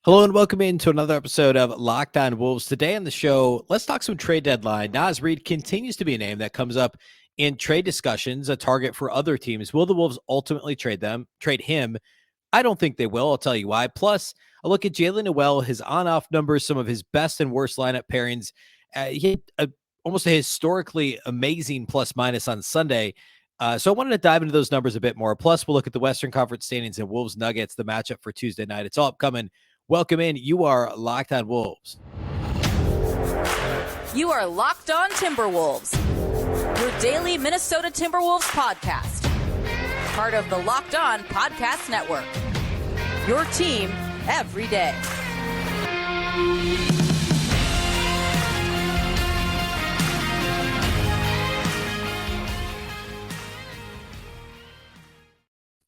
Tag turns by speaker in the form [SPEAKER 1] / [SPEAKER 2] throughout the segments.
[SPEAKER 1] Hello and welcome into another episode of Locked On Wolves. Today on the show, let's talk some trade deadline. Naz Reid continues to be a name that comes up in trade discussions, a target for other teams. Will the Wolves ultimately trade him? I don't think they will. I'll tell you why. Plus, a look at Jalen Noel, his on-off numbers, some of his best and worst lineup pairings. He had almost a historically amazing plus-minus on Sunday. So I wanted to dive into those numbers a bit more. Plus, we'll look at the Western Conference standings and Wolves Nuggets, the matchup for Tuesday night. It's all upcoming. Welcome in. You are Locked On Wolves.
[SPEAKER 2] You are Locked On Timberwolves, your daily Minnesota Timberwolves podcast. Part of the Locked On Podcast Network. Your team every day.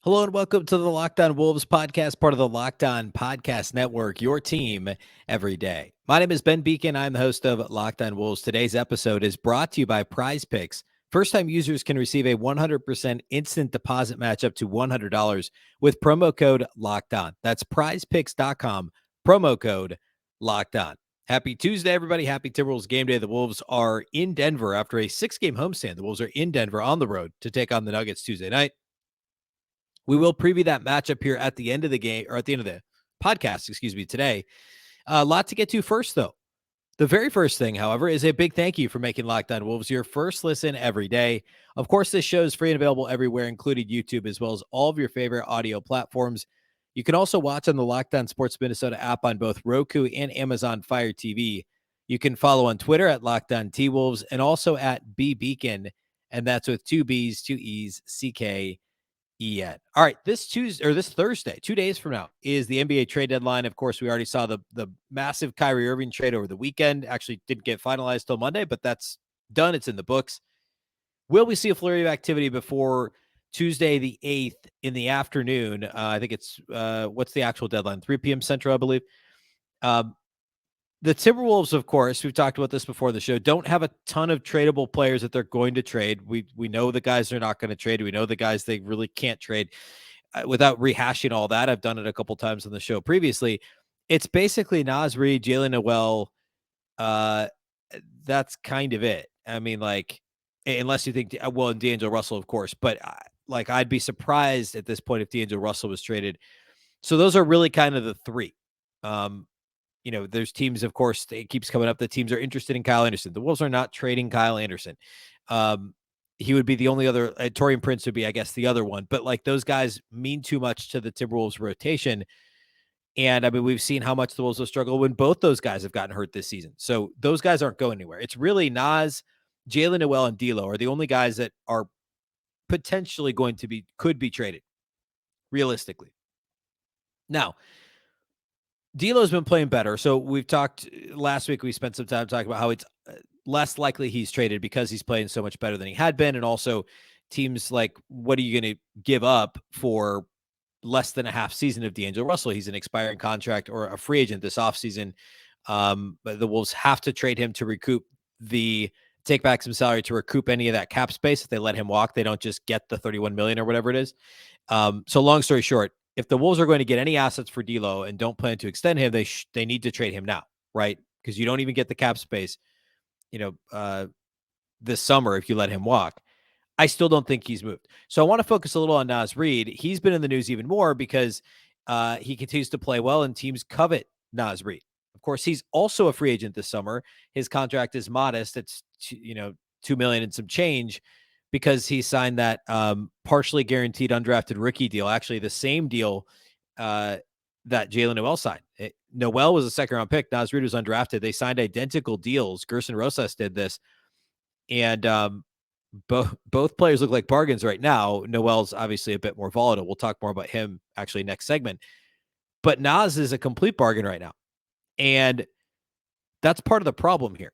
[SPEAKER 1] Hello and welcome to the Locked On Wolves podcast, part of the Locked On Podcast Network, your team every day. My name is Ben Beecken. I'm the host of Locked On Wolves. Today's episode is brought to you by Prize Picks. First-time users can receive a 100% instant deposit match up to $100 with promo code Locked On. That's prizepicks.com, promo code Locked On. Happy Tuesday, everybody. Happy Timberwolves game day. The Wolves are in Denver after a 6-game homestand. The Wolves are in Denver on the road to take on the Nuggets Tuesday night. We will preview that matchup here at the end of the game, or at the end of the podcast, today. A lot to get to first, though. The very first thing, however, is a big thank you for making Locked On Wolves your first listen every day. Of course, this show is free and available everywhere, including YouTube, as well as all of your favorite audio platforms. You can also watch on the Locked On Sports Minnesota app on both Roku and Amazon Fire TV. You can follow on Twitter at Locked On T-Wolves and also at Beecken, and that's with 2 B's, 2 E's, CK. All right, this Thursday, 2 days from now, is the NBA trade deadline. Of course, we already saw the massive Kyrie Irving trade over the weekend. Actually didn't get finalized till Monday, but that's done. It's in the books. Will we see a flurry of activity before Tuesday the 8th in the afternoon? I think it's what's the actual deadline? 3 p.m. Central, I believe. The Timberwolves, of course, we've talked about this before the show, don't have a ton of tradable players that they're going to trade. We know the guys they're not going to trade. We know the guys they really can't trade. Without rehashing all that, I've done it a couple times on the show previously. It's basically Naz Reid, Jalen Noel. That's kind of it. I mean, like, unless you think, well, and D'Angelo Russell, of course. But, I'd be surprised at this point if D'Angelo Russell was traded. So those are really kind of the three. There's teams, of course, it keeps coming up that teams are interested in Kyle Anderson. The Wolves are not trading Kyle Anderson. He would be the only other, Taurean Prince would be, I guess, the other one. But, those guys mean too much to the Timberwolves rotation. And, we've seen how much the Wolves will struggle when both those guys have gotten hurt this season. So those guys aren't going anywhere. It's really Naz, Jalen Noel, and D'Lo are the only guys that are potentially could be traded, realistically. Now, D'Lo's been playing better. So we've talked last week. We spent some time talking about how it's less likely he's traded because he's playing so much better than he had been. And also teams like, what are you going to give up for less than a half season of D'Angelo Russell? He's an expiring contract or a free agent this offseason. But the Wolves have to trade him to take back some salary to recoup any of that cap space. If they let him walk, they don't just get the $31 million or whatever it is. So long story short, if the Wolves are going to get any assets for D'Lo and don't plan to extend him, they need to trade him now, right? Because you don't even get the cap space, this summer if you let him walk. I still don't think he's moved. So I want to focus a little on Naz Reid. He's been in the news even more because he continues to play well and teams covet Naz Reid. Of course, he's also a free agent this summer. His contract is modest. It's $2 million and some change, because he signed that partially guaranteed undrafted rookie deal, actually the same deal that Jalen Noel signed. Noel was a second-round pick. Naz Reid was undrafted. They signed identical deals. Gerson Rosas did this. And both players look like bargains right now. Noel's obviously a bit more volatile. We'll talk more about him actually next segment. But Naz is a complete bargain right now. And that's part of the problem here.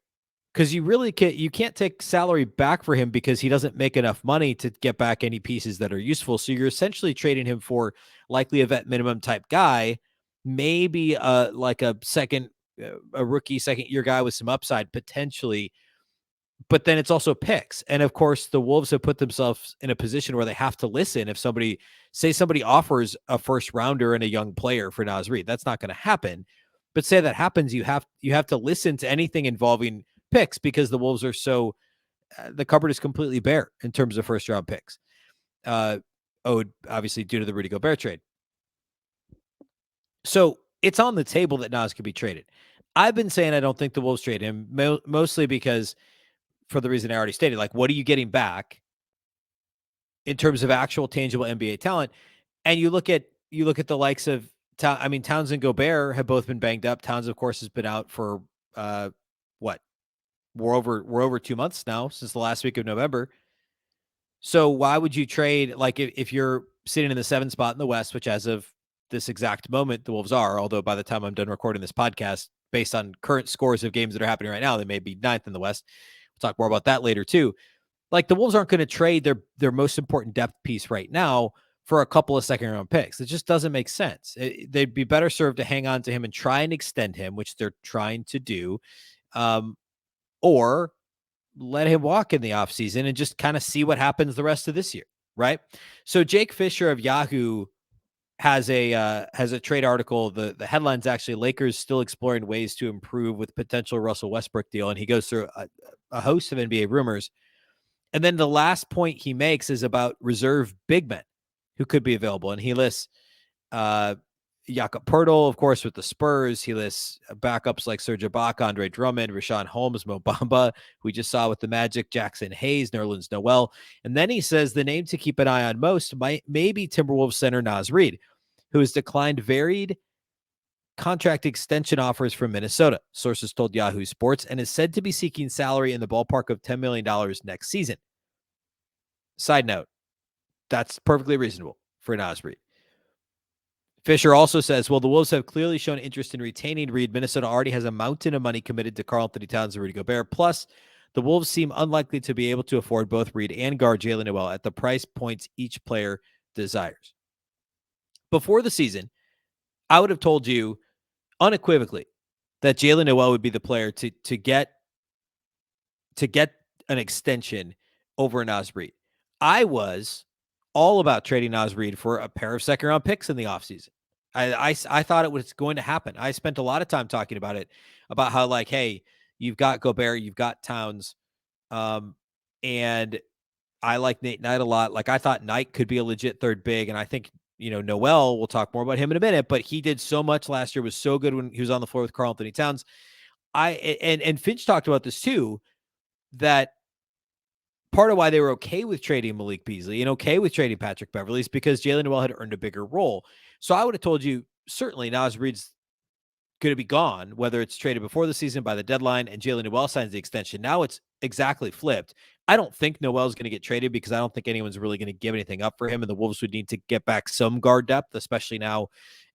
[SPEAKER 1] Because you can't take salary back for him because he doesn't make enough money to get back any pieces that are useful. So you're essentially trading him for likely a vet minimum type guy, maybe like a rookie second year guy with some upside potentially. but then it's also picks. And of course, the Wolves have put themselves in a position where they have to listen. If somebody offers a first rounder and a young player for Naz Reid, that's not going to happen. But say that happens, you have to listen to anything involving picks, because the Wolves are so the cupboard is completely bare in terms of first round picks. Obviously due to the Rudy Gobert trade. So it's on the table that Naz could be traded. I've been saying I don't think the Wolves trade him, mostly because, for the reason I already stated, like, what are you getting back in terms of actual tangible NBA talent? And you look at the likes of Towns and Gobert have both been banged up. Towns, of course, has been out for what? We're over 2 months now, since the last week of November. So why would you trade, like, if you're sitting in the 7th spot in the West, which as of this exact moment the Wolves are, although by the time I'm done recording this podcast, based on current scores of games that are happening right now, they may be 9th in the West. We'll talk more about that later too. Like, the Wolves aren't going to trade their most important depth piece right now for a couple of second round picks. It just doesn't make sense. They'd be better served to hang on to him and try and extend him, which they're trying to do, or let him walk in the offseason and just kind of see what happens the rest of this year, right? So Jake Fisher of Yahoo has a trade article. The headline's actually Lakers still exploring ways to improve with potential Russell Westbrook deal, and he goes through a host of NBA rumors. And then the last point he makes is about reserve big men who could be available, and he lists Jakob Poeltl, of course, with the Spurs. He lists backups like Serge Ibaka, Andre Drummond, Rashawn Holmes, Mo Bamba, who we just saw with the Magic, Jackson Hayes, Nerlens Noel. And then he says the name to keep an eye on most may be Timberwolves center Naz Reid, who has declined varied contract extension offers from Minnesota, sources told Yahoo Sports, and is said to be seeking salary in the ballpark of $10 million next season. Side note, that's perfectly reasonable for Naz Reid. Fisher also says, well, the Wolves have clearly shown interest in retaining Reed. Minnesota already has a mountain of money committed to Karl-Anthony Towns and Rudy Gobert. Plus, the Wolves seem unlikely to be able to afford both Reed and guard Jalen Noel at the price points each player desires. Before the season, I would have told you unequivocally that Jalen Noel would be the player to get an extension over Naz Reid. I was all about trading Naz Reid for a pair of second-round picks in the offseason. I thought it was going to happen. I spent a lot of time talking about it, about how, like, hey, you've got Gobert, you've got Towns, and I like Nate Knight a lot. Like, I thought Knight could be a legit third big, and I think, Noel, we'll talk more about him in a minute, but he did so much last year, was so good when he was on the floor with Karl-Anthony Towns. And Finch talked about this too, that part of why they were okay with trading Malik Beasley and okay with trading Patrick Beverley is because Jalen Noel had earned a bigger role. So I would have told you, certainly Naz Reid's going to be gone, whether it's traded before the season by the deadline and Jalen Noel signs the extension. Now it's exactly flipped. I don't think Noel's going to get traded because I don't think anyone's really going to give anything up for him, and the Wolves would need to get back some guard depth, especially now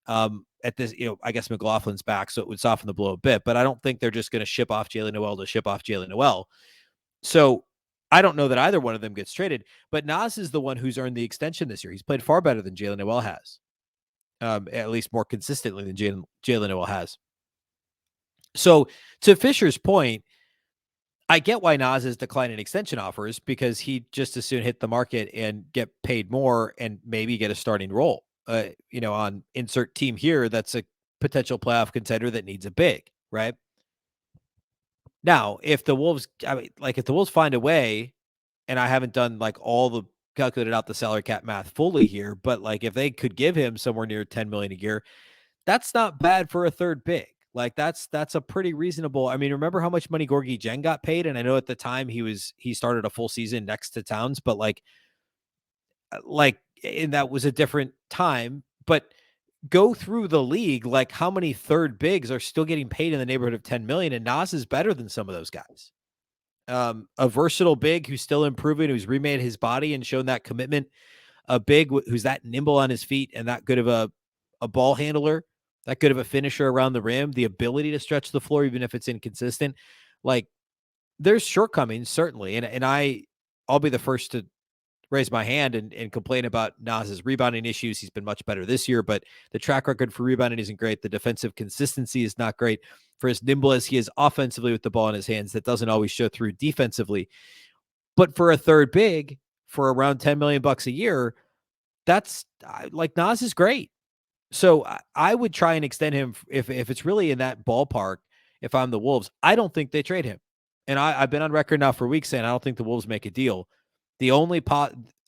[SPEAKER 1] at this, I guess McLaughlin's back, so it would soften the blow a bit, but I don't think they're just going to ship off Jalen Noel to ship off Jalen Noel. So I don't know that either one of them gets traded, but Naz is the one who's earned the extension this year. He's played far better than Jalen Noel has, at least more consistently than Jalen Noel has. So to Fisher's point, I get why Naz is declining extension offers, because he'd just as soon hit the market and get paid more and maybe get a starting role, on insert team here that's a potential playoff contender that needs a big, right? Now, if the Wolves find a way, and I haven't done like all the calculated out the salary cap math fully here, but like if they could give him somewhere near $10 million a year, that's not bad for a third big. Like that's a pretty reasonable. I mean, remember how much money Gorgui Dieng got paid? And I know at the time he started a full season next to Towns, but and that was a different time. But go through the league, like how many third bigs are still getting paid in the neighborhood of 10 million, and Naz is better than some of those guys. A versatile big who's still improving, who's remade his body and shown that commitment, a big who's that nimble on his feet and that good of a ball handler, that good of a finisher around the rim, the ability to stretch the floor, even if it's inconsistent. Like, there's shortcomings, certainly. And I'll be the first to raise my hand and complain about Naz's rebounding issues. He's been much better this year, but the track record for rebounding isn't great. The defensive consistency is not great. For as nimble as he is offensively with the ball in his hands, that doesn't always show through defensively. But for a third big, for around $10 million a year, that's like Naz is great. So I would try and extend him if it's really in that ballpark. If I'm the Wolves, I don't think they trade him. And I've been on record now for weeks saying I don't think the Wolves make a deal. The only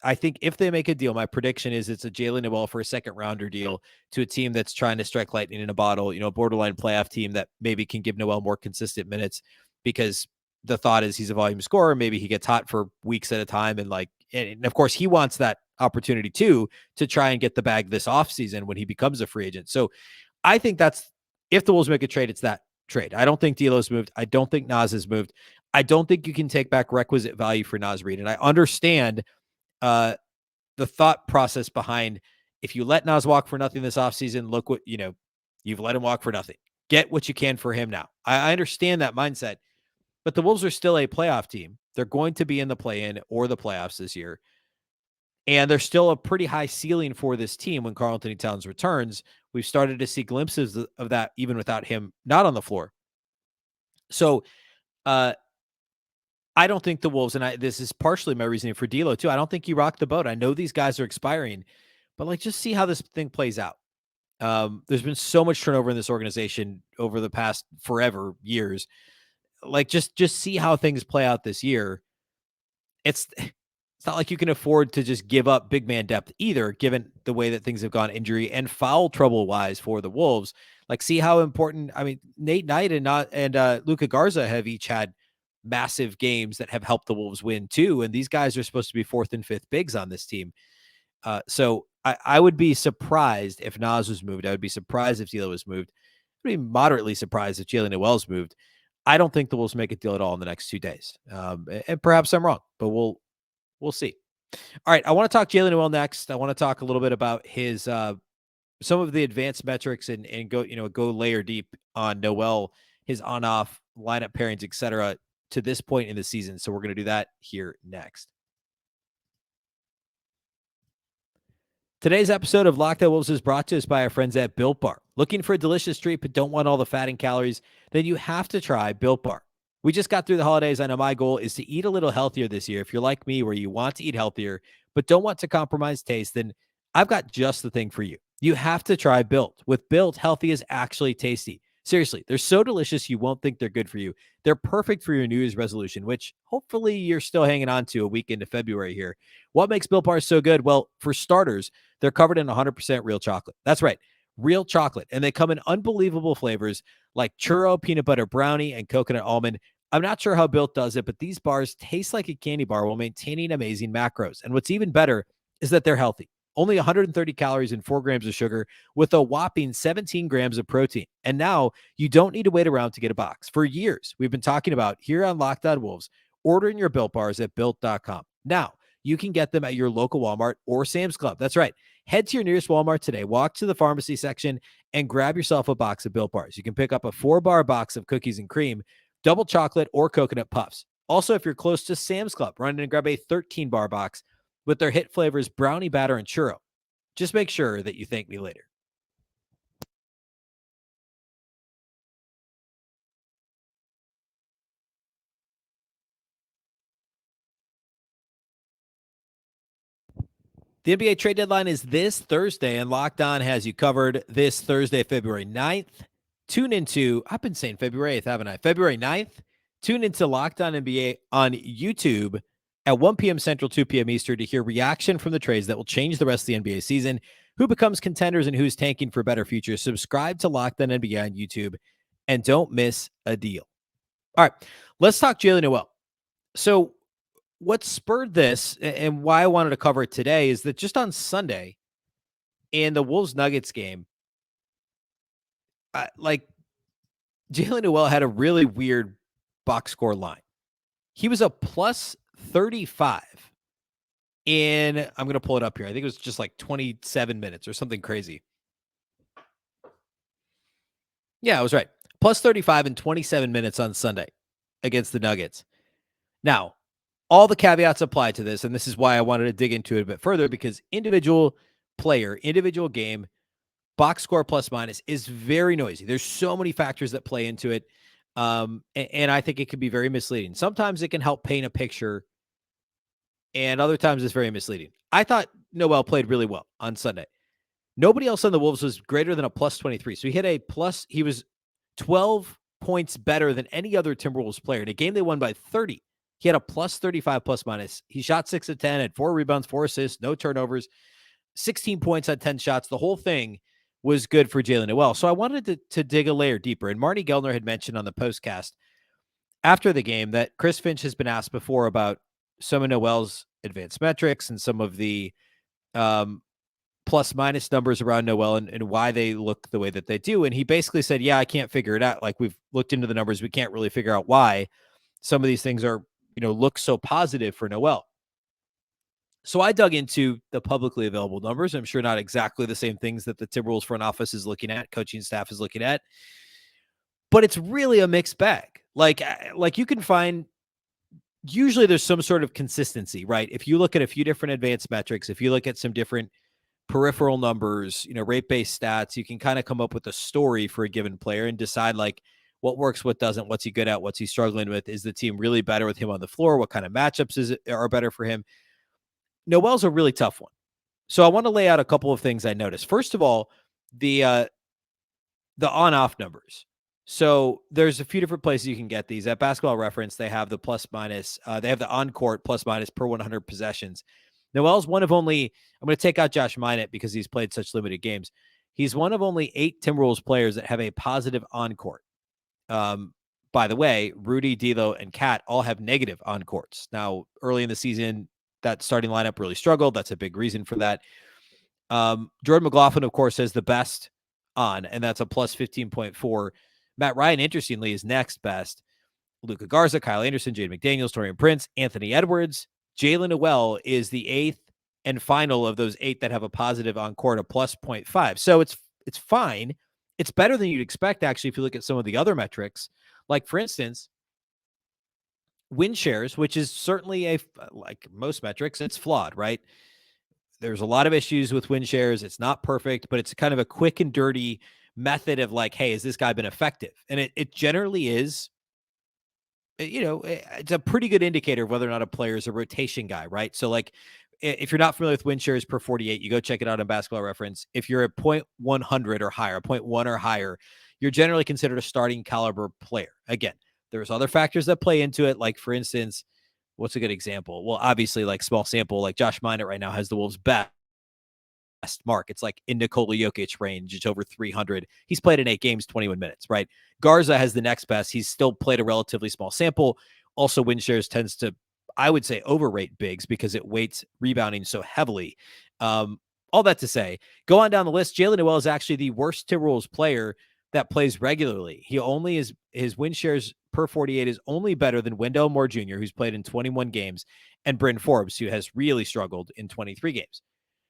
[SPEAKER 1] I think if they make a deal, my prediction is it's a Jalen Noel for a second rounder deal to a team that's trying to strike lightning in a bottle, a borderline playoff team that maybe can give Noel more consistent minutes, because the thought is he's a volume scorer. Maybe he gets hot for weeks at a time. And of course he wants that opportunity too, to try and get the bag this offseason when he becomes a free agent. So I think that's, if the Wolves make a trade, it's that trade. I don't think D'Lo's moved. I don't think Naz has moved. I don't think you can take back requisite value for Naz Reid. And I understand the thought process behind, if you let Naz walk for nothing this offseason, look what, you've let him walk for nothing. Get what you can for him now. I understand that mindset, but the Wolves are still a playoff team. They're going to be in the play-in or the playoffs this year. And there's still a pretty high ceiling for this team when Karl-Anthony Towns returns. We've started to see glimpses of that even without him not on the floor. So I don't think the Wolves, and this is partially my reasoning for D'Lo too, I don't think you rock the boat. I know these guys are expiring, but just see how this thing plays out. There's been so much turnover in this organization over the past forever years. Just see how things play out this year. It's not like you can afford to just give up big man depth either, given the way that things have gone injury and foul trouble wise for the Wolves. See how important, Nate Knight and Luka Garza have each had massive games that have helped the Wolves win too. And these guys are supposed to be fourth and fifth bigs on this team. So I would be surprised if Naz was moved. I would be surprised if D'Lo was moved. I'd be moderately surprised if Jalen Noel's moved. I don't think the Wolves make a deal at all in the next 2 days. And perhaps I'm wrong, but we'll see. All right. I want to talk Jalen Noel next. I want to talk a little bit about his, some of the advanced metrics and go layer deep on Noel, his on-off lineup pairings, etc. to this point in the season. So we're going to do that here next. Today's episode of Locked On Wolves is brought to us by our friends at Built Bar. Looking for a delicious treat but don't want all the fat and calories? Then you have to try Built Bar. We just got through the holidays. I know my goal is to eat a little healthier this year. If you're like me, where you want to eat healthier but don't want to compromise taste, then I've got just the thing for you. You have to try Built. With Built, healthy is actually tasty. Seriously, they're so delicious you won't think they're good for you. They're perfect for your New Year's resolution, which hopefully you're still hanging on to a week into February here. What makes Built Bars so good? Well, for starters, they're covered in 100% real chocolate. That's right, real chocolate. And they come in unbelievable flavors like churro, peanut butter brownie, and coconut almond. I'm not sure how Built does it, but these bars taste like a candy bar while maintaining amazing macros. And what's even better is that they're healthy. Only 130 calories and 4 grams of sugar with a whopping 17 grams of protein. And now you don't need to wait around to get a box. For years, we've been talking about here on Locked On Wolves, ordering your Built Bars at Built.com. Now you can get them at your local Walmart or Sam's Club. That's right. Head to your nearest Walmart today, walk to the pharmacy section, and grab yourself a box of Built Bars. You can pick up a 4-bar box of cookies and cream, double chocolate, or coconut puffs. Also, if you're close to Sam's Club, run in and grab a 13-bar box with their hit flavors brownie batter and churro. Just make sure that you thank me later. The NBA trade deadline is this Thursday, and Locked On has you covered this Thursday, February 9th. Tune into, I've been saying February 8th, haven't I? February 9th. Tune into Locked On NBA on YouTube at 1 p.m. Central, 2 p.m. Eastern to hear reaction from the trades that will change the rest of the NBA season, who becomes contenders and who's tanking for better futures. Subscribe to Locked On NBA on YouTube and don't miss a deal. All right, let's talk Jaylen Noel. So what spurred this and why I wanted to cover it today is that just on Sunday in the Wolves-Nuggets game, Jaylen Noel had a really weird box score line. He was a plus 35 in, I'm going to pull it up here. I think it was just like 27 minutes or something crazy. Yeah, I was right. Plus 35 in 27 minutes on Sunday against the Nuggets. Now, all the caveats apply to this, and this is why I wanted to dig into it a bit further, because individual player, individual game, box score plus minus is very noisy. There's so many factors that play into it. And I think it can be very misleading. Sometimes it can help paint a picture, and other times it's very misleading. I thought Noel played really well on Sunday. Nobody else on the Wolves was greater than a plus 23. So he was 12 points better than any other Timberwolves player. In a game they won by 30, he had a plus 35 plus minus. He shot 6 of 10, had 4 rebounds, 4 assists, no turnovers, 16 points on 10 shots. The whole thing was good for Jalen Noel. So I wanted to dig a layer deeper. And Marnie Gellner had mentioned on the postcast after the game that Chris Finch has been asked before about some of Noel's advanced metrics and some of the plus minus numbers around Noel and why they look the way that they do. And he basically said, yeah, I can't figure it out. Like, we've looked into the numbers. We can't really figure out why some of these things are, look so positive for Noel. So I dug into the publicly available numbers. I'm sure not exactly the same things that the Timberwolves front office is looking at, coaching staff is looking at, but it's really a mixed bag. Like you can find, usually there's some sort of consistency, right? If you look at a few different advanced metrics, if you look at some different peripheral numbers, rate-based stats, you can kind of come up with a story for a given player and decide like what works, what doesn't, what's he good at, what's he struggling with. Is the team really better with him on the floor? What kind of matchups are better for him? Noel's a really tough one. So I want to lay out a couple of things I noticed. First of all, the on-off numbers. So there's a few different places you can get these. At Basketball Reference, they have the plus minus. They have the on-court plus minus per 100 possessions. Noel's one of only, I'm going to take out Josh Minott because he's played such limited games. He's one of only 8 Timberwolves players that have a positive on-court. By the way, Rudy, D'Lo, and Cat all have negative on-courts. Now, early in the season, that starting lineup really struggled. That's a big reason for that. Jordan McLaughlin, of course, has the best on, and that's a plus 15.4. Matt Ryan, interestingly, is next best. Luka Garza, Kyle Anderson, Jaden McDaniels, Taurean Prince, Anthony Edwards. Jalen Noel is the 8th and final of those 8 that have a positive on court, a plus 0.5. So it's fine. It's better than you'd expect, actually, if you look at some of the other metrics. Like, for instance, win shares, which is certainly like most metrics, it's flawed, right? There's a lot of issues with win shares. It's not perfect, but it's kind of a quick and dirty method of like, hey, has this guy been effective? And it generally is. It's a pretty good indicator of whether or not a player is a rotation guy, right? So like, if you're not familiar with win shares per 48, you go check it out on Basketball Reference. If you're at 0.100 or higher, 0.1 or higher, you're generally considered a starting caliber player. Again, there's other factors that play into it. Like, for instance, what's a good example? Well, obviously, like small sample, like Josh Minott right now has the Wolves' best mark. It's like in Nikola Jokic range. It's over 300. He's played in 8 games, 21 minutes, right? Garza has the next best. He's still played a relatively small sample. Also, win shares tends to, I would say, overrate bigs because it weights rebounding so heavily. All that to say, go on down the list. Jalen Noel is actually the worst Timberwolves player that plays regularly. He only is, his win shares per 48 is only better than Wendell Moore Jr., who's played in 21 games, and Bryn Forbes, who has really struggled in 23 games.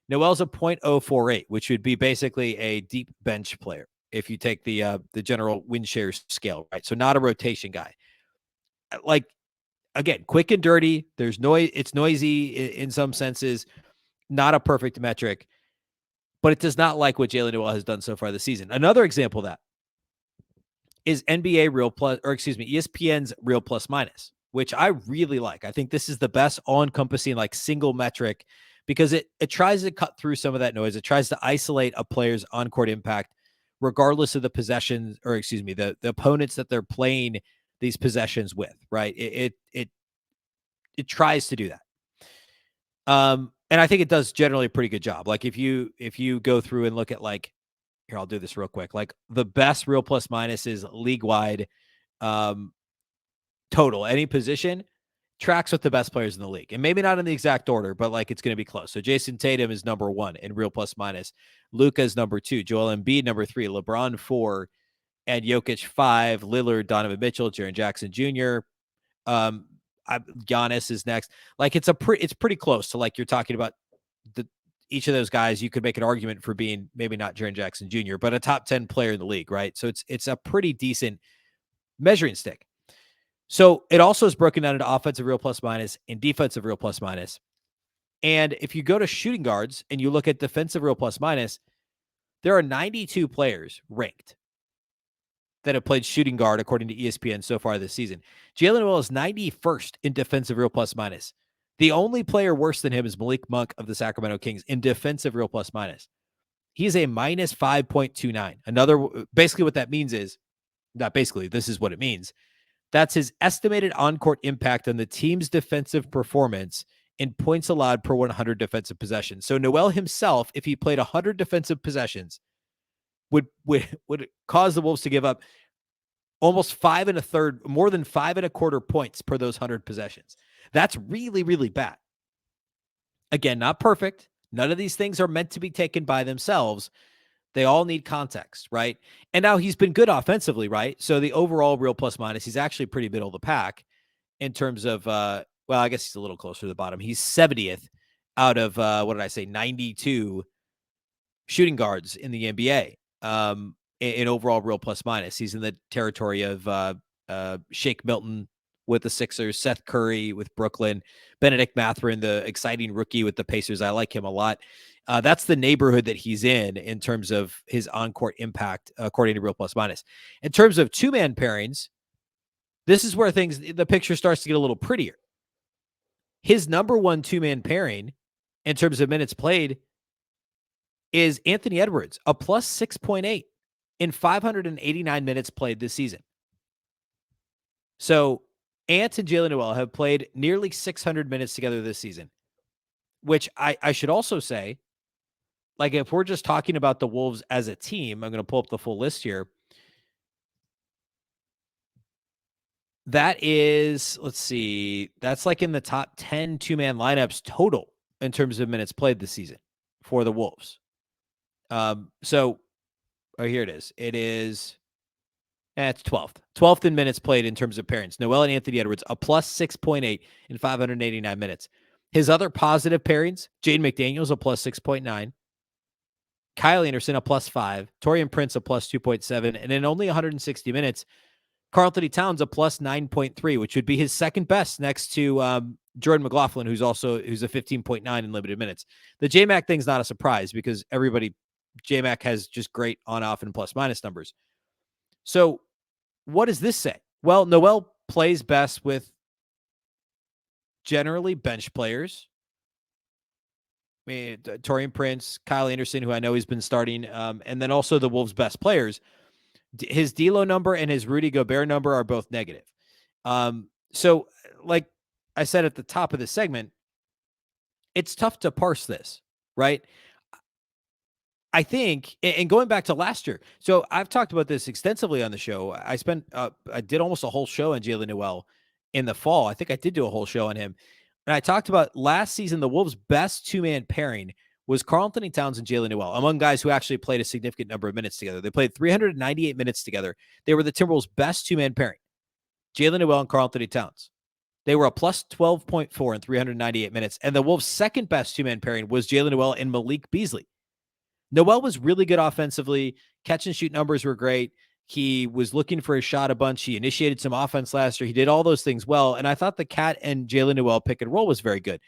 [SPEAKER 1] Noel's a 0.048, which would be basically a deep bench player if you take the general win share scale, right? So not a rotation guy. Like, again, quick and dirty. There's noise. It's noisy in some senses. Not a perfect metric, but it does not like what Jalen Noel has done so far this season. Another example of that is ESPN's real plus minus, which I really like. I think this is the best all-encompassing like single metric because it tries to cut through some of that noise. It tries to isolate a player's on-court impact regardless of the possessions, or excuse me, the opponents that they're playing these possessions with, right? It tries to do that. And I think it does generally a pretty good job. Like if you go through and look at like, here, I'll do this real quick. Like the best real plus minus is league wide total. Any position tracks with the best players in the league, and maybe not in the exact order, but like it's going to be close. So Jason Tatum is number 1 in real plus minus. Luka is number 2. Joel Embiid number 3. LeBron 4, and Jokic 5. Lillard, Donovan Mitchell, Jaren Jackson Jr. Giannis is next. Like it's pretty close to like you're talking about each of those guys. You could make an argument for being maybe not Jaren Jackson Jr., but a top 10 player in the league, right? So it's a pretty decent measuring stick. So it also is broken down into offensive real plus minus and defensive real plus minus. And if you go to shooting guards and you look at defensive real plus minus, there are 92 players ranked that have played shooting guard according to ESPN so far this season. Jalen Noel is 91st in defensive real plus minus. The only player worse than him is Malik Monk of the Sacramento Kings in defensive real plus minus. He is a minus 5.29. Basically what that means is, not basically, this is what it means. That's his estimated on-court impact on the team's defensive performance in points allowed per 100 defensive possessions. So Noel himself, if he played 100 defensive possessions, would cause the Wolves to give up almost 5 1/3, more than 5 1/4 points per those 100 possessions. That's really, really bad. Again, not perfect. None of these things are meant to be taken by themselves. They all need context, right? And now he's been good offensively, right? So the overall real plus minus, he's actually pretty middle of the pack in terms of, well, I guess he's a little closer to the bottom. He's 70th out of, 92 shooting guards in the NBA in overall real plus minus. He's in the territory of Shake Milton with the Sixers, Seth Curry with Brooklyn, Benedict Mathurin, the exciting rookie with the Pacers. I like him a lot. That's the neighborhood that he's in terms of his on-court impact, according to Real Plus Minus. In terms of two-man pairings, this is where the picture starts to get a little prettier. His number one two-man pairing in terms of minutes played is Anthony Edwards, a plus 6.8 in 589 minutes played this season. So Ant and Jalen Noel have played nearly 600 minutes together this season, which I should also say, like if we're just talking about the Wolves as a team, I'm going to pull up the full list here. That is, let's see, that's like in the top 10 two-man lineups total in terms of minutes played this season for the Wolves. Here it is. It is, it's 12th. 12th in minutes played in terms of pairings. Noel and Anthony Edwards, a plus 6.8 in 589 minutes. His other positive pairings, Jaden McDaniels, a plus 6.9. Kyle Anderson, a plus 5. Taurean Prince, a plus 2.7. And in only 160 minutes, Karl-Anthony Towns, a plus 9.3, which would be his second best next to Jordan McLaughlin, who's a 15.9 in limited minutes. The J-Mac thing's not a surprise because J-Mac has just great on-off and plus-minus numbers. So what does this say? Well, Noel plays best with generally bench players. I mean, Taurean Prince, Kyle Anderson, who I know he's been starting, and then also the Wolves' best players. His D'Lo number and his Rudy Gobert number are both negative. So, like I said at the top of the segment, it's tough to parse this, right? I think, and going back to last year, so I've talked about this extensively on the show. I did almost a whole show on Jalen Noel in the fall. I think I did do a whole show on him. And I talked about last season, the Wolves' best two-man pairing was Karl-Anthony Towns and Jalen Noel, among guys who actually played a significant number of minutes together. They played 398 minutes together. They were the Timberwolves' best two-man pairing, Jalen Noel and Karl-Anthony Towns. They were a plus 12.4 in 398 minutes. And the Wolves' second best two-man pairing was Jalen Noel and Malik Beasley. Noel was really good offensively. Catch and shoot numbers were great. He was looking for his shot a bunch. He initiated some offense last year. He did all those things well. And I thought the Cat and Jalen Noel pick and roll was very good.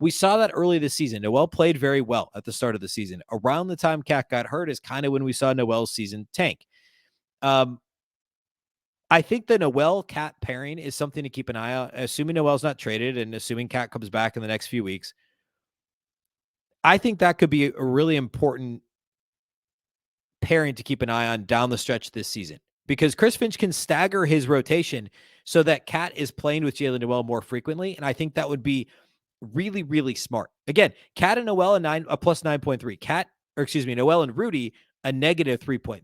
[SPEAKER 1] We saw that early this season. Noel played very well at the start of the season. Around the time Cat got hurt is kind of when we saw Noel's season tank. I think the Noel-Cat pairing is something to keep an eye on, assuming Noel's not traded and assuming Cat comes back in the next few weeks. I think that could be a really important pairing to keep an eye on down the stretch this season because Chris Finch can stagger his rotation so that Cat is playing with Jalen Noel more frequently. And I think that would be really, really smart. Again, Cat and Noel a plus 9.3. Noel and Rudy a negative 3.3.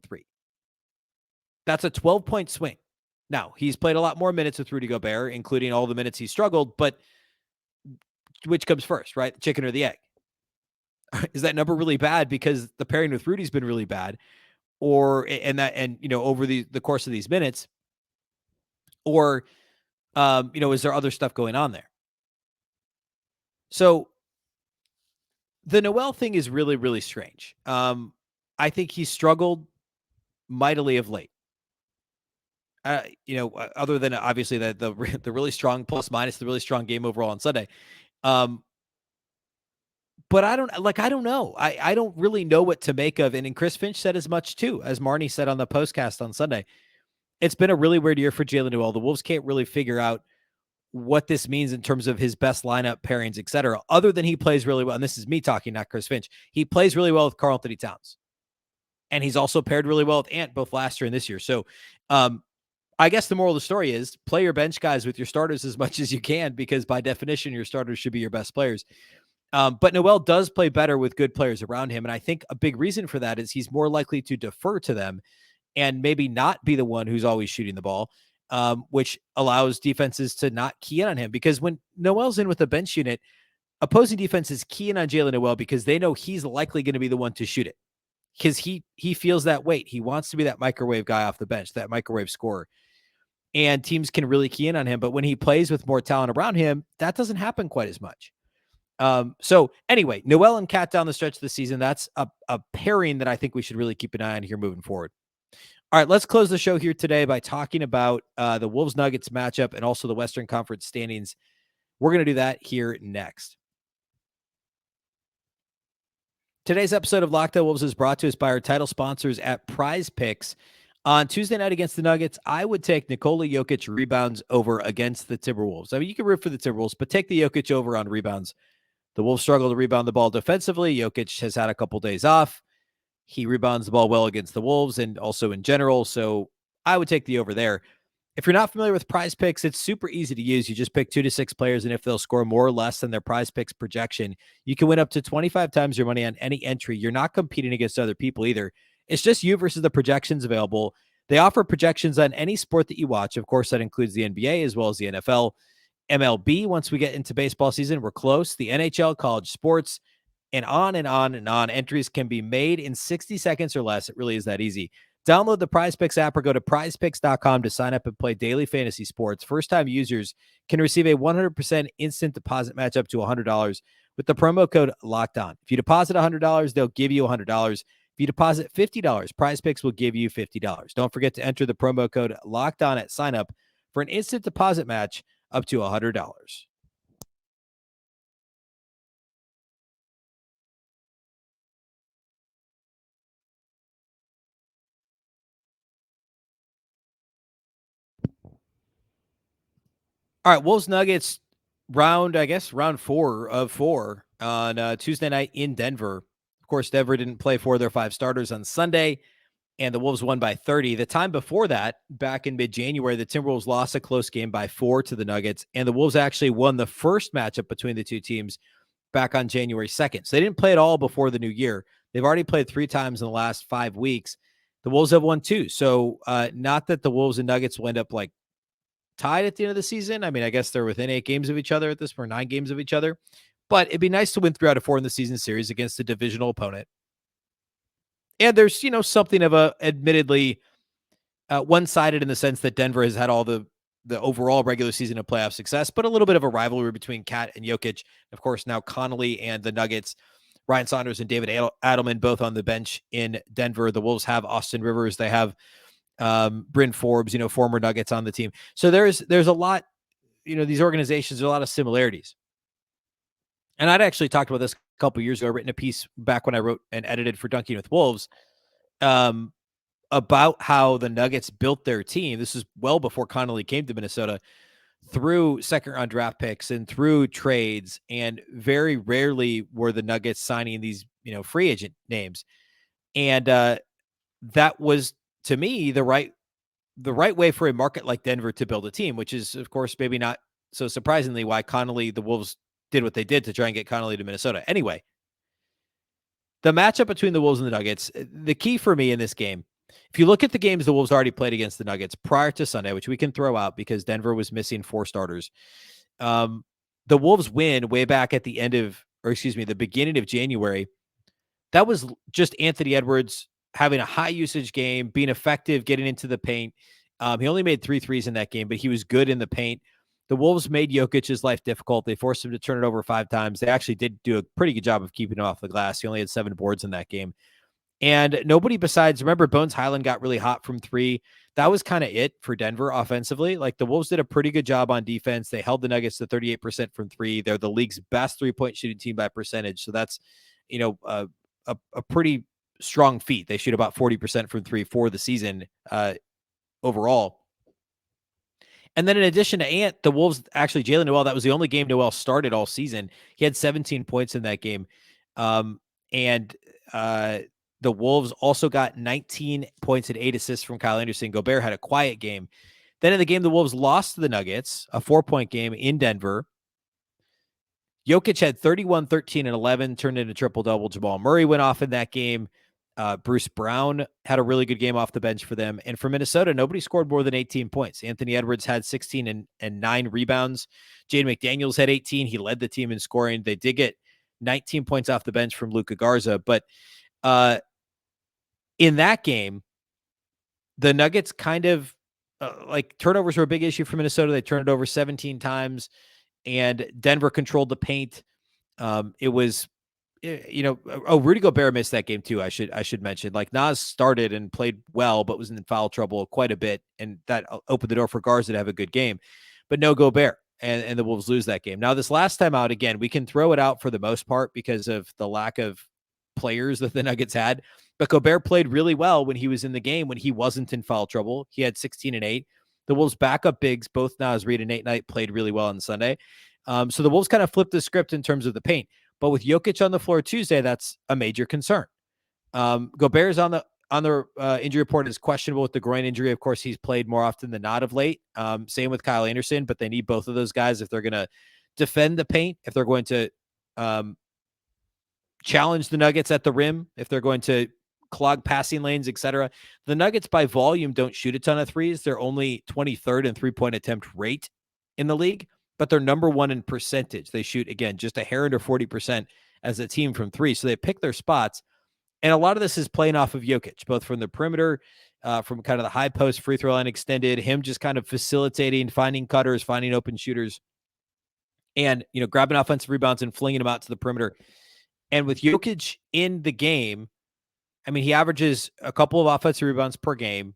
[SPEAKER 1] That's a 12-point swing. Now, he's played a lot more minutes with Rudy Gobert, including all the minutes he struggled, but which comes first, right? The chicken or the egg? Is that number really bad because the pairing with Rudy's been really bad over the course of these minutes, or, is there other stuff going on there? So the Noel thing is really, really strange. I think he struggled mightily of late. other than obviously the really strong plus minus, the really strong game overall on Sunday. But I don't know. I don't really know what to make of. And Chris Finch said as much too, as Marnie said on the postcast on Sunday. It's been a really weird year for Jalen Noel. The Wolves can't really figure out what this means in terms of his best lineup pairings, et cetera, other than he plays really well. And this is me talking, not Chris Finch. He plays really well with Karl-Anthony Towns. And he's also paired really well with Ant both last year and this year. So I guess the moral of the story is play your bench guys with your starters as much as you can, because by definition, your starters should be your best players. But Noel does play better with good players around him. And I think a big reason for that is he's more likely to defer to them and maybe not be the one who's always shooting the ball, which allows defenses to not key in on him. Because when Noel's in with a bench unit, opposing defenses key in on Jalen Noel because they know he's likely going to be the one to shoot it, because he feels that weight. He wants to be that microwave guy off the bench, that microwave scorer. And teams can really key in on him. But when he plays with more talent around him, that doesn't happen quite as much. So anyway, Noel and Cat down the stretch of the season, that's a pairing that I think we should really keep an eye on here moving forward. All right, let's close the show here today by talking about the Wolves-Nuggets matchup and also the Western Conference standings. We're going to do that here next. Today's episode of Locked On Wolves is brought to us by our title sponsors at Prize Picks. On Tuesday night against the Nuggets, I would take Nikola Jokic rebounds over against the Timberwolves. I mean, you can root for the Timberwolves, but take the Jokic over on rebounds. The Wolves struggle to rebound the ball defensively. Jokic has had a couple days off. He rebounds the ball well against the Wolves and also in general, so I would take the over there. If you're not familiar with Prize Picks, it's super easy to use. You just pick 2 to 6 players, and if they'll score more or less than their Prize Picks projection, you can win up to 25 times your money on any entry. You're not competing against other people either. It's just you versus the projections available. They offer projections on any sport that you watch. Of course, that includes the NBA as well as the NFL. MLB, once we get into baseball season, we're close. The NHL, college sports, and on and on and on. Entries can be made in 60 seconds or less. It really is that easy. Download the Prize Picks app or go to prizepicks.com to sign up and play daily fantasy sports. First-time users can receive a 100% instant deposit match up to $100 with the promo code LOCKEDON. If you deposit $100, they'll give you $100. If you deposit $50, Prize Picks will give you $50. Don't forget to enter the promo code LOCKEDON at sign up for an instant deposit match up to $100. All right, Wolves Nuggets round 4 of 4 on Tuesday night in Denver. Of course, Denver didn't play 4 of their 5 starters on Sunday, and the Wolves won by 30. The time before that, back in mid-January, the Timberwolves lost a close game by 4 to the Nuggets, and the Wolves actually won the first matchup between the two teams back on January 2nd. So they didn't play at all before the new year. They've already played 3 times in the last 5 weeks. The Wolves have won 2. So not that the Wolves and Nuggets will end up like tied at the end of the season. I mean, I guess they're within 8 games of each other at this point, 9 games of each other. But it'd be nice to win 3 out of 4 in the season series against a divisional opponent. And there's, something of a admittedly one-sided in the sense that Denver has had all the overall regular season of playoff success, but a little bit of a rivalry between Cat and Jokic. Of course, now Connolly and the Nuggets, Ryan Saunders and David Adelman, both on the bench in Denver. The Wolves have Austin Rivers. They have Bryn Forbes, former Nuggets on the team. So there's a lot, these organizations, there's a lot of similarities. And I'd actually talked about this a couple years ago, written a piece back when I wrote and edited for Dunking with Wolves about how the Nuggets built their team. This is well before Connolly came to Minnesota, through second-round draft picks and through trades, and very rarely were the Nuggets signing these, free agent names. And that was, to me, the right way for a market like Denver to build a team, which is, of course, maybe not so surprisingly why the Wolves did what they did to try and get Connolly to Minnesota. Anyway, the matchup between the Wolves and the Nuggets, the key for me in this game, if you look at the games the Wolves already played against the Nuggets prior to Sunday, which we can throw out because Denver was missing 4 starters, the Wolves win way back at the beginning of January. That was just Anthony Edwards having a high usage game, being effective, getting into the paint. He only made 3 threes in that game, but he was good in the paint. The Wolves made Jokic's life difficult. They forced him to turn it over 5 times. They actually did do a pretty good job of keeping him off the glass. He only had 7 boards in that game. And nobody besides, remember, Bones Highland got really hot from three. That was kind of it for Denver offensively. Like the Wolves did a pretty good job on defense. They held the Nuggets to 38% from three. They're the league's best 3-point shooting team by percentage. So that's, a pretty strong feat. They shoot about 40% from three for the season overall. And then in addition to Ant, the Wolves, actually, Jalen Noel, that was the only game Noel started all season. He had 17 points in that game. And the Wolves also got 19 points and 8 assists from Kyle Anderson. Gobert had a quiet game. Then in the game, the Wolves lost to the Nuggets, a 4-point game in Denver. Jokic had 31, 13, and 11, turned into triple-double. Jamal Murray went off in that game. Bruce Brown had a really good game off the bench for them. And for Minnesota, nobody scored more than 18 points. Anthony Edwards had 16 and 9 rebounds. Jaden McDaniels had 18. He led the team in scoring. They did get 19 points off the bench from Luka Garza. But in that game, the Nuggets kind of turnovers were a big issue for Minnesota. They turned it over 17 times, and Denver controlled the paint. It was, Rudy Gobert missed that game too. I should mention, like, Naz started and played well, but was in foul trouble quite a bit, and that opened the door for Garza to have a good game, but no Gobert, and the Wolves lose that game. Now, this last time out, again, we can throw it out for the most part because of the lack of players that the Nuggets had, but Gobert played really well when he was in the game, when he wasn't in foul trouble. He had 16 and 8. The Wolves backup bigs, both Naz Reid and Nate Knight, played really well on Sunday. So the Wolves kind of flipped the script in terms of the paint. But with Jokic on the floor Tuesday, that's a major concern. Gobert is on the injury report, is questionable with the groin injury. Of course, he's played more often than not of late. Same with Kyle Anderson, but they need both of those guys if they're going to defend the paint, if they're going to challenge the Nuggets at the rim, if they're going to clog passing lanes, etc. The Nuggets by volume don't shoot a ton of threes. They're only 23rd in 3-point attempt rate in the league, but they're number one in percentage. They shoot, again, just a hair under 40% as a team from three. So they pick their spots. And a lot of this is playing off of Jokic, both from the perimeter, from kind of the high post, free throw line extended, him just kind of facilitating, finding cutters, finding open shooters, and, grabbing offensive rebounds and flinging them out to the perimeter. And with Jokic in the game, I mean, he averages a couple of offensive rebounds per game.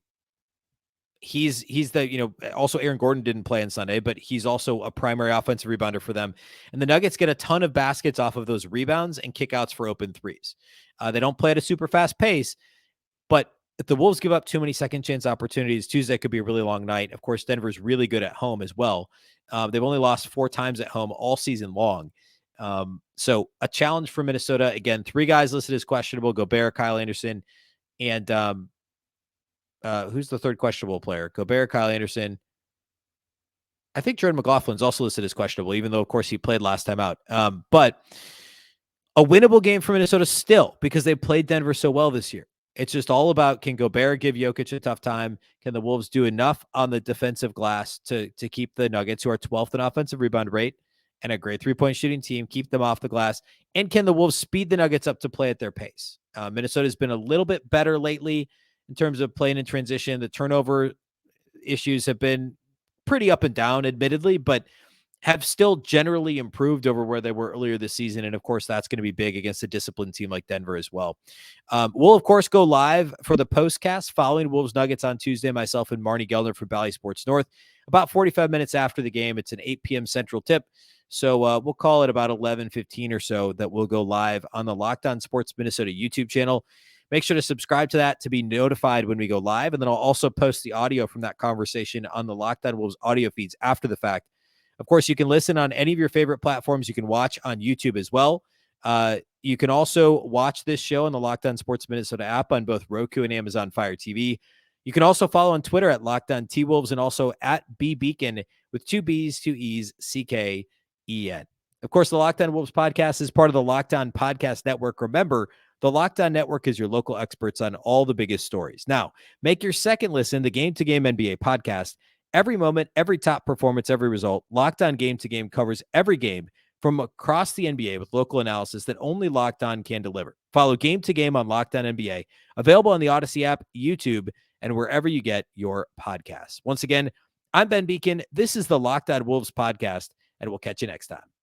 [SPEAKER 1] He's the, also Aaron Gordon didn't play on Sunday, but he's also a primary offensive rebounder for them. And the Nuggets get a ton of baskets off of those rebounds and kickouts for open threes. They don't play at a super fast pace, but if the Wolves give up too many second chance opportunities, Tuesday could be a really long night. Of course, Denver's really good at home as well. They've only lost 4 times at home all season long. So a challenge for Minnesota. Again, 3 guys listed as questionable: Gobert, Kyle Anderson, and who's the third questionable player? Gobert, Kyle Anderson. I think Jordan McLaughlin's also listed as questionable, even though, of course, he played last time out. But a winnable game for Minnesota still, because they played Denver so well this year. It's just all about, can Gobert give Jokic a tough time? Can the Wolves do enough on the defensive glass to keep the Nuggets, who are 12th in offensive rebound rate and a great 3-point shooting team, keep them off the glass? And can the Wolves speed the Nuggets up to play at their pace? Minnesota's been a little bit better lately in terms of playing in transition. The turnover issues have been pretty up and down, admittedly, but have still generally improved over where they were earlier this season. And of course, that's going to be big against a disciplined team like Denver as well. We'll, of course, go live for the postcast following Wolves Nuggets on Tuesday. Myself and Marnie Gelner from Bally Sports North, about 45 minutes after the game. It's an 8 p.m. Central tip. So we'll call it about 11:15 or so that we'll go live on the Locked On Sports Minnesota YouTube channel. Make sure to subscribe to that to be notified when we go live. And then I'll also post the audio from that conversation on the Locked On Wolves audio feeds after the fact. Of course, you can listen on any of your favorite platforms. You can watch on YouTube as well. You can also watch this show on the Locked On Sports Minnesota app on both Roku and Amazon Fire TV. You can also follow on Twitter at Locked On T-Wolves and also at Beecken with 2 B's, 2 E's, CKEN. Of course, the Locked On Wolves podcast is part of the Locked On Podcast Network. Remember, the Locked On Network is your local experts on all the biggest stories. Now, make your second listen the Game to Game NBA podcast. Every moment, every top performance, every result, Locked On Game to Game covers every game from across the NBA with local analysis that only Locked On can deliver. Follow Game to Game on Locked On NBA, available on the Odyssey app, YouTube, and wherever you get your podcasts. Once again, I'm Ben Beecken. This is the Locked On Wolves podcast, and we'll catch you next time.